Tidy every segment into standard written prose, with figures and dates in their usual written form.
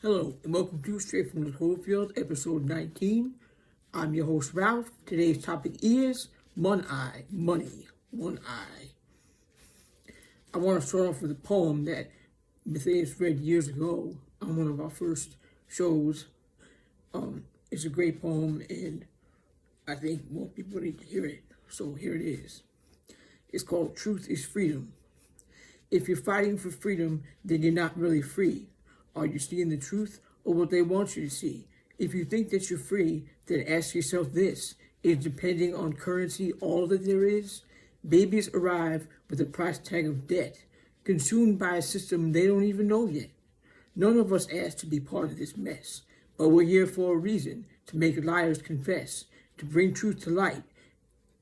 Hello, and welcome to Straight from the Cloverfield, Episode 19. I'm your host, Ralph. Today's topic is One Eye, Money, One Eye. I want to start off with a poem that Matthias read years ago on one of our first shows. It's a great poem, and I think more people need to hear it. So here it is. It's called Truth is Freedom. If you're fighting for freedom, then you're not really free. Are you seeing the truth or what they want you to see? If you think that you're free, then ask yourself this. Is depending on currency all that there is? Babies arrive with a price tag of debt, consumed by a system they don't even know yet. None of us asked to be part of this mess, but we're here for a reason, to make liars confess, to bring truth to light,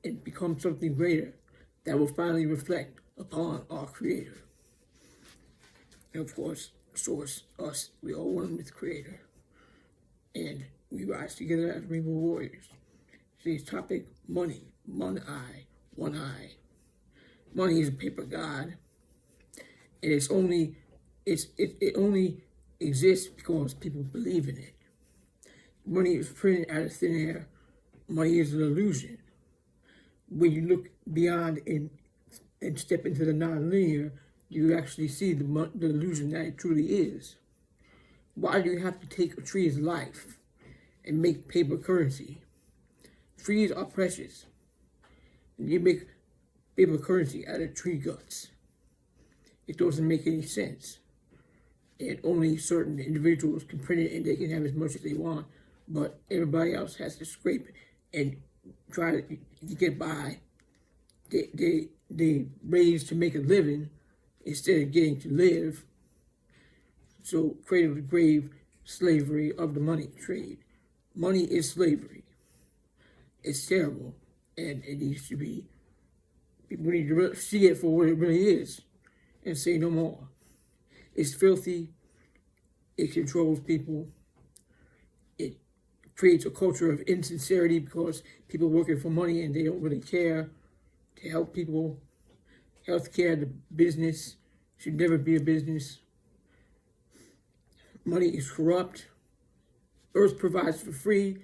and become something greater that will finally reflect upon our Creator. And of course, source, us, we all one with the Creator. And we rise together as rainbow warriors. Today's topic, money, one eye, one eye. Money is a paper god. And it only exists because people believe in it. Money is printed out of thin air. Money is an illusion. When you look beyond and step into the non-linear, you actually see the illusion that it truly is. Why do you have to take a tree's life and make paper currency? Trees are precious. And you make paper currency out of tree guts. It doesn't make any sense. And only certain individuals can print it and they can have as much as they want, but everybody else has to scrape and try to get by. They raise to make a living instead of getting to live. So cradle to grave slavery of the money trade. Money is slavery. It's terrible, and it needs to be. People need to see it for what it really is and say no more. It's filthy. It controls people. It creates a culture of insincerity because people working for money and they don't really care to help people. Healthcare, the business, should never be a business. Money is corrupt. Earth provides for free.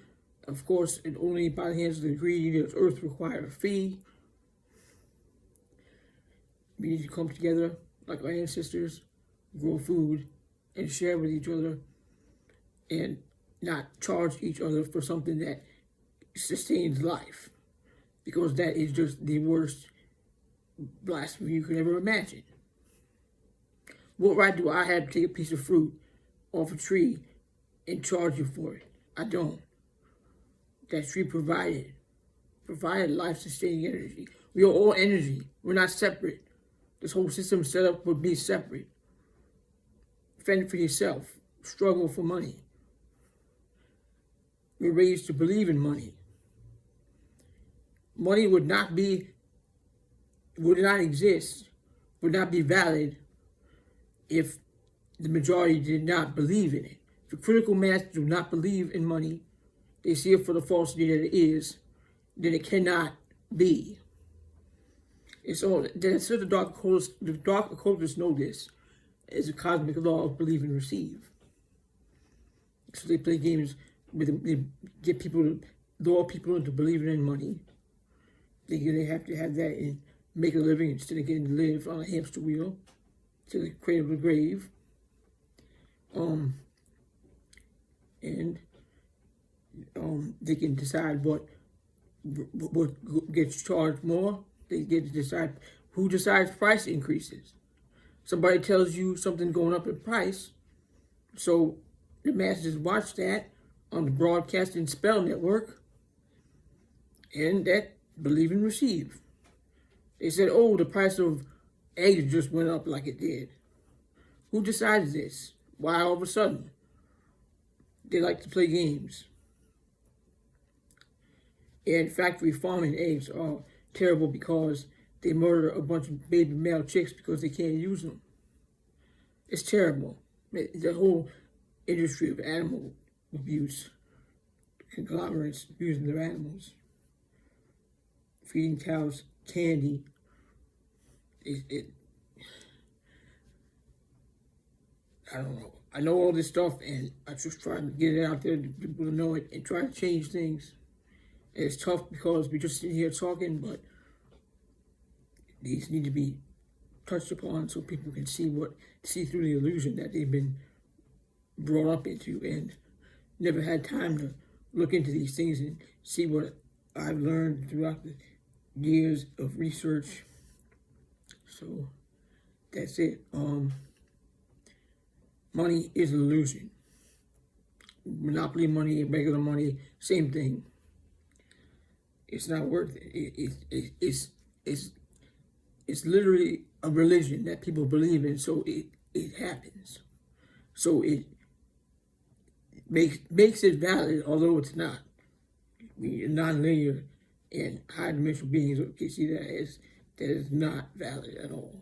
Of course, and only by the hands of the greedy does earth require a fee. We need to come together like our ancestors, grow food, and share with each other, and not charge each other for something that sustains life, because that is just the worst blasphemy you could ever imagine. What right do I have to take a piece of fruit off a tree and charge you for it? I don't. That tree provided life-sustaining energy. We are all energy. We're not separate. This whole system set up would be separate. Fend for yourself. Struggle for money. We're raised to believe in money. Money would not exist, would not be valid if the majority did not believe in it. If the critical mass do not believe in money, they see it for the falsity that it is, then it cannot be. It's all, so the dark occultists know this as a cosmic law of believe and receive. So they play games with them, they get people to lure people into believing in money. They have to have that and make a living instead of getting to live on a hamster wheel to the cradle to grave. They can decide what gets charged more. They get to decide who decides price increases. Somebody tells you something going up in price, so the masses watch that on the broadcast and spell network, and that believe and receive. They said, oh, the price of eggs just went up like it did. Who decides this? Why all of a sudden? They like to play games. And factory farming eggs are terrible because they murder a bunch of baby male chicks because they can't use them. It's terrible. The whole industry of animal abuse, conglomerates abusing their animals, feeding cows candy. I don't know. I know all this stuff, and I just try to get it out there to people to know it and try to change things. And it's tough because we just sit here talking, but these need to be touched upon so people can see through the illusion that they've been brought up into and never had time to look into these things and see what I've learned throughout the years of research. So that's it. Money is an illusion. Monopoly money and regular money, same thing. It's not worth it. It's literally a religion that people believe in, so it happens. So it makes it valid, although it's not. We're non-linear and high-dimensional beings can see that is not valid at all.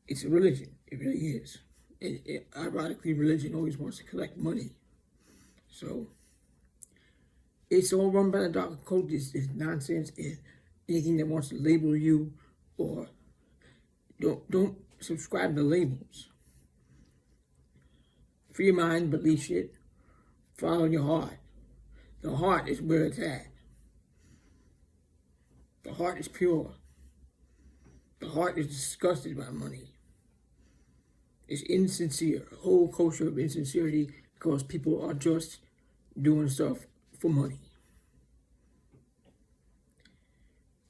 It's a religion. It really is. And ironically, religion always wants to collect money. So it's all run by the dark occult. It's nonsense, and anything that wants to label you or don't subscribe to labels. Free your mind, believe shit. Follow your heart. The heart is where it's at. The heart is pure. The heart is disgusted by money. It's insincere, a whole culture of insincerity because people are just doing stuff for money.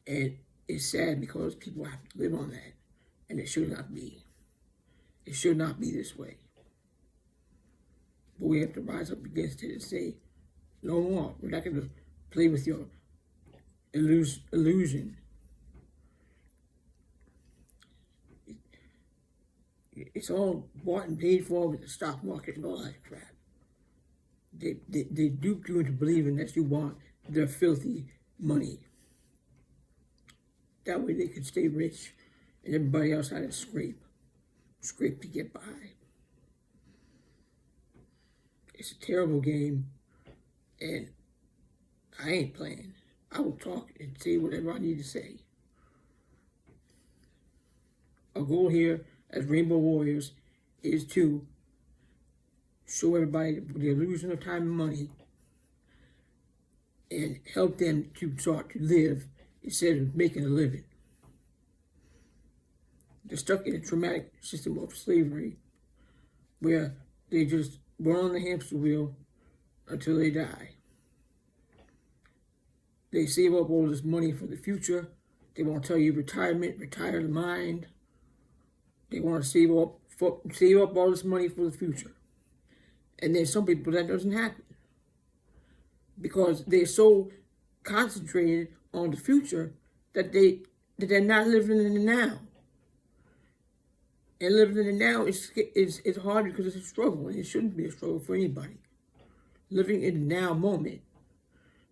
And it's sad because people have to live on that, and it should not be. It should not be this way. But we have to rise up against it and say, no more. We're not going to play with your illusion. It's all bought and paid for with the stock market and all that crap. They dupe you into believing that you want their filthy money. That way they can stay rich and everybody else had to scrape to get by. It's a terrible game, and I ain't playing. I will talk and say whatever I need to say. Our goal here as Rainbow Warriors is to show everybody the illusion of time and money and help them to start to live instead of making a living. They're stuck in a traumatic system of slavery where they just run on the hamster wheel until they die. They save up all this money for the future. They won't tell you retirement, retire the mind. They want to save up all this money for the future. And there's some people that doesn't happen because they're so concentrated on the future that they're not living in the now. And living in the now is hard because it's a struggle, and it shouldn't be a struggle for anybody. Living in the now moment,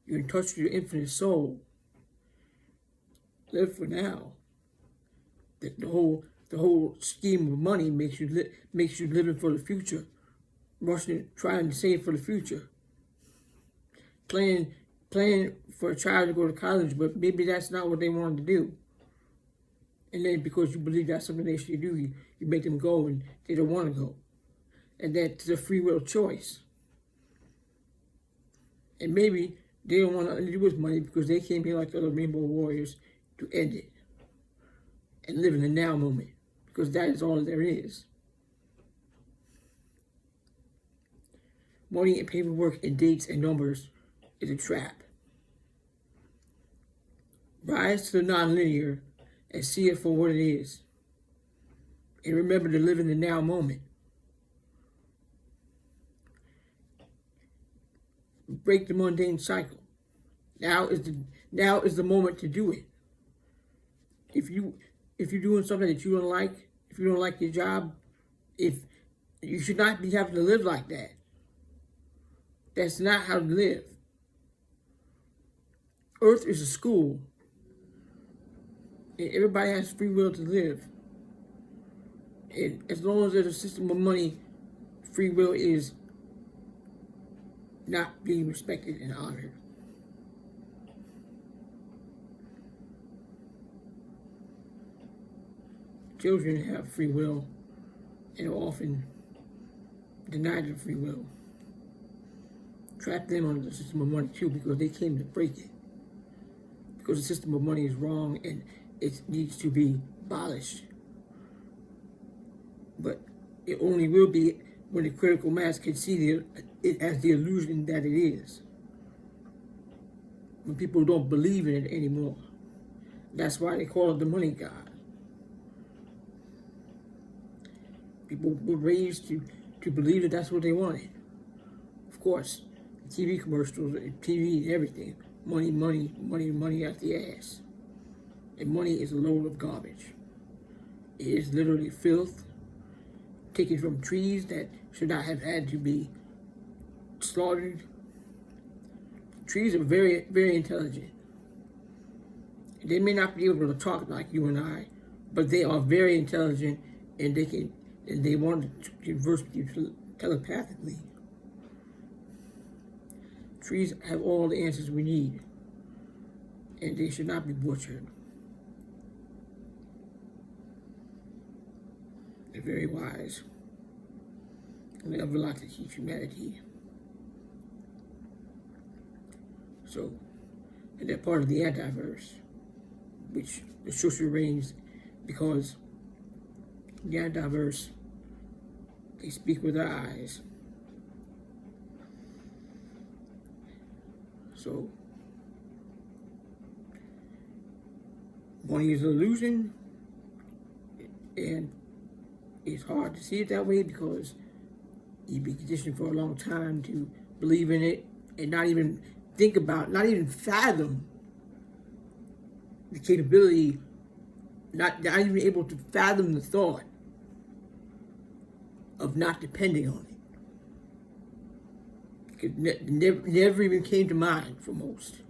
you're in touch with your infinite soul. Live for now. The whole scheme of money makes you living for the future, rushing, trying to save for the future, planning for a child to go to college, but maybe that's not what they wanted to do. And then because you believe that's something they should do, you make them go and they don't want to go. And that's a free will choice. And maybe they don't want to do with money because they came here like the other Rainbow Warriors to end it and live in the now moment, because that is all there is. Money and paperwork and dates and numbers is a trap. Rise to the nonlinear and see it for what it is. And remember to live in the now moment. Break the mundane cycle. Now is the moment to do it. If you're doing something that you don't like, if you don't like your job, if you should not be having to live like that. That's not how to live. Earth is a school. And everybody has free will to live. And as long as there's a system of money, free will is not being respected and honored. Children have free will and are often deny their free will. Trap them under the system of money too, because they came to break it. Because the system of money is wrong and it needs to be abolished. But it only will be when the critical mass can see it as the illusion that it is. When people don't believe in it anymore. That's why they call it the money god. People were raised to believe that that's what they wanted. Of course, TV commercials, TV and everything. Money, money, money, money out the ass. And money is a load of garbage. It is literally filth taken from trees that should not have had to be slaughtered. Trees are very, very intelligent. They may not be able to talk like you and I, but they are very intelligent, and they want to converse with you telepathically. Trees have all the answers we need, and they should not be butchered. They're very wise, and they have a lot to teach humanity. So, and they're part of the antiverse, which the social reigns, because the antiverse, they speak with their eyes. So, money is an illusion, and it's hard to see it that way because you've been conditioned for a long time to believe in it and not even think about, not even fathom the capability, not even able to fathom the thought of not depending on it. It never even came to mind for most.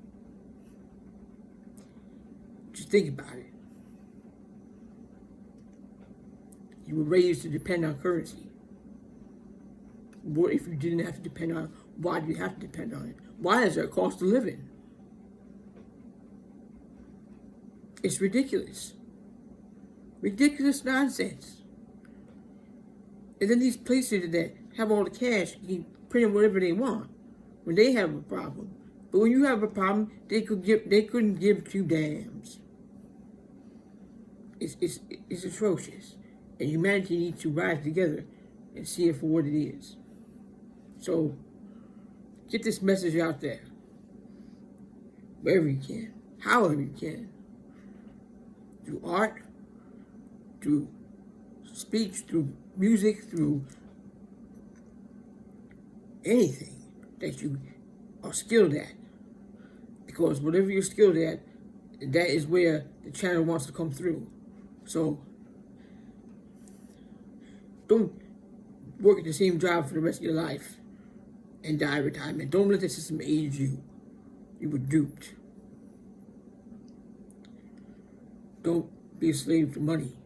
Just think about it. You were raised to depend on currency. What if you didn't have to depend on it? Why do you have to depend on it? Why is there a cost of living? It's ridiculous. Ridiculous nonsense. And then these places that have all the cash can print whatever they want when they have a problem. But when you have a problem, they couldn't give two damns. It's atrocious. And humanity needs to rise together and see it for what it is. So, get this message out there. Wherever you can. However you can. Through art, through speech, through music, through anything that you are skilled at. Because whatever you're skilled at, that is where the channel wants to come through. So, don't work at the same job for the rest of your life and die in retirement. Don't let the system age you. You were duped. Don't be a slave to money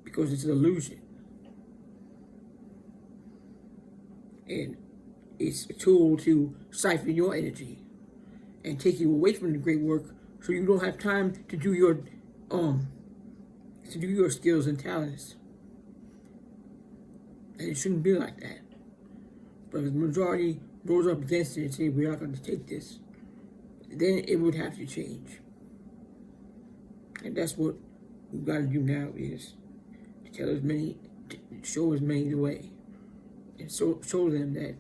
because it's an illusion. And it's a tool to siphon your energy and take you away from the great work so you don't have time to do your skills and talents. And it shouldn't be like that. But if the majority rose up against it and say, we're not going to take this, then it would have to change. And that's what we've got to do now, is to tell as many, to show as many the way. And show them that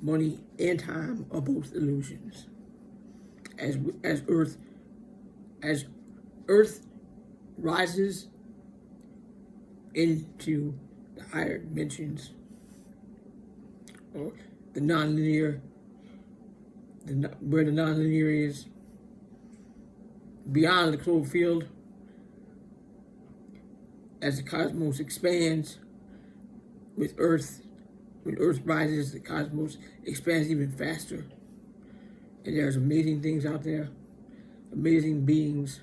money and time are both illusions. As Earth rises into the higher dimensions, or the nonlinear, where the nonlinear is, beyond the Cloverfield, as the cosmos expands with Earth, when Earth rises, the cosmos expands even faster. And there's amazing things out there, amazing beings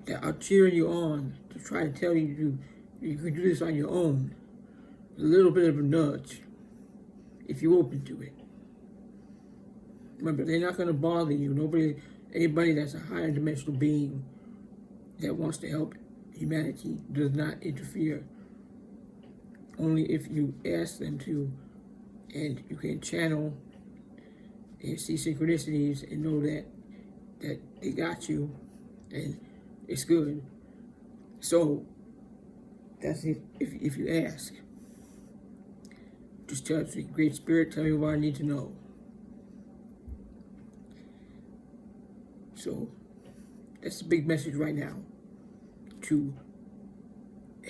that are cheering you on to try to tell you you can do this on your own. A little bit of a nudge, if you're open to it. Remember, they're not going to bother you. Anybody that's a higher dimensional being that wants to help humanity does not interfere only if you ask them to, and you can channel and see synchronicities and know that they got you, and it's good. So that's it. If you ask, just tell the Great Spirit, tell me what I need to know. So that's the big message right now, to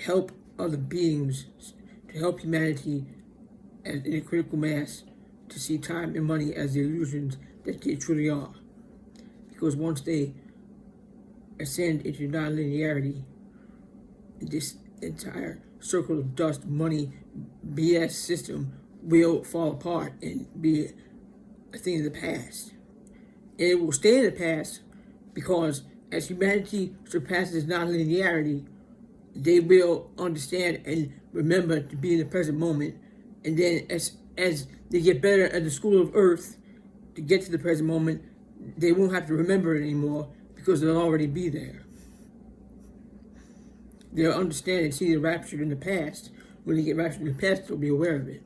help other beings, to help humanity in a critical mass, to see time and money as the illusions that they truly are. Because once they ascend into non-linearity, this entire circle of dust, money, BS system will fall apart and be a thing of the past. And it will stay in the past because as humanity surpasses non-linearity, they will understand and remember to be in the present moment. And then as they get better at the school of earth to get to the present moment, they won't have to remember it anymore because they'll already be there. They'll understand and see the rapture in the past. When they get raptured in the past, they'll be aware of it.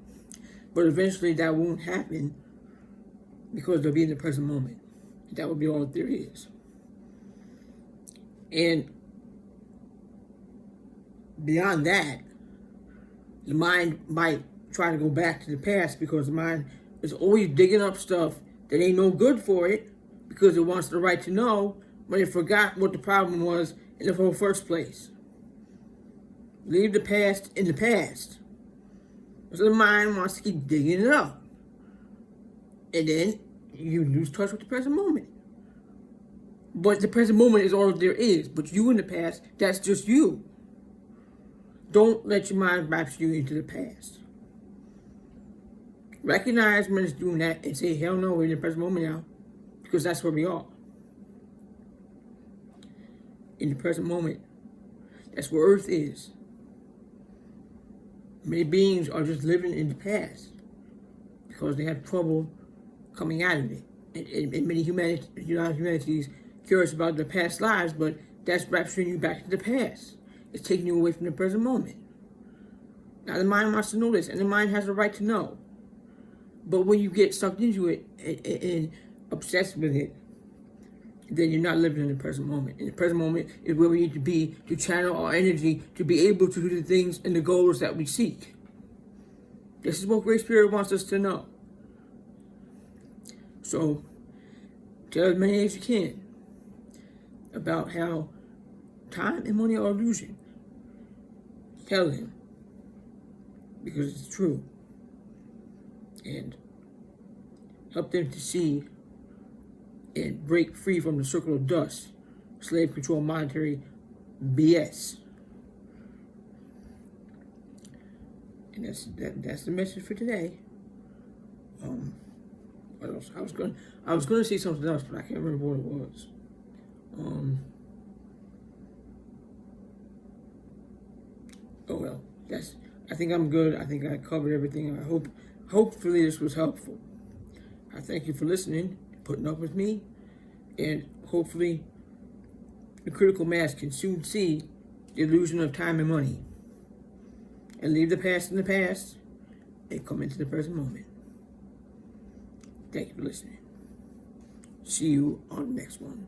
But eventually that won't happen because they'll be in the present moment. That will be all that there is. And beyond that, the mind might try to go back to the past because the mind is always digging up stuff that ain't no good for it because it wants the right to know when it forgot what the problem was in the first place. Leave the past in the past. So the mind wants to keep digging it up. And then you lose touch with the present moment. But the present moment is all there is. But you in the past, that's just you. Don't let your mind rapture you into the past. Recognize when it's doing that and say, hell no, we're in the present moment now. Because that's where we are. In the present moment, that's where Earth is. Many beings are just living in the past because they have trouble coming out of it. And many humanities curious about their past lives, but that's rapturing you back to the past. It's taking you away from the present moment. Now the mind wants to know this, and the mind has a right to know. But when you get sucked into it and obsessed with it, then you're not living in the present moment. In the present moment is where we need to be to channel our energy to be able to do the things and the goals that we seek. This is what Great Spirit wants us to know. So, tell as many as you can about how time and money are illusion. Tell him. Because it's true. And help them to see and break free from the circle of dust, slave control, monetary BS. And that's the message for today. What else? I was gonna say something else, but I can't remember what it was. Oh well, I think I'm good. I think I covered everything. Hopefully this was helpful. I thank you for listening, putting up with me, and hopefully the critical mass can soon see the illusion of time and money and leave the past in the past and come into the present moment. Thank you for listening. See you on the next one.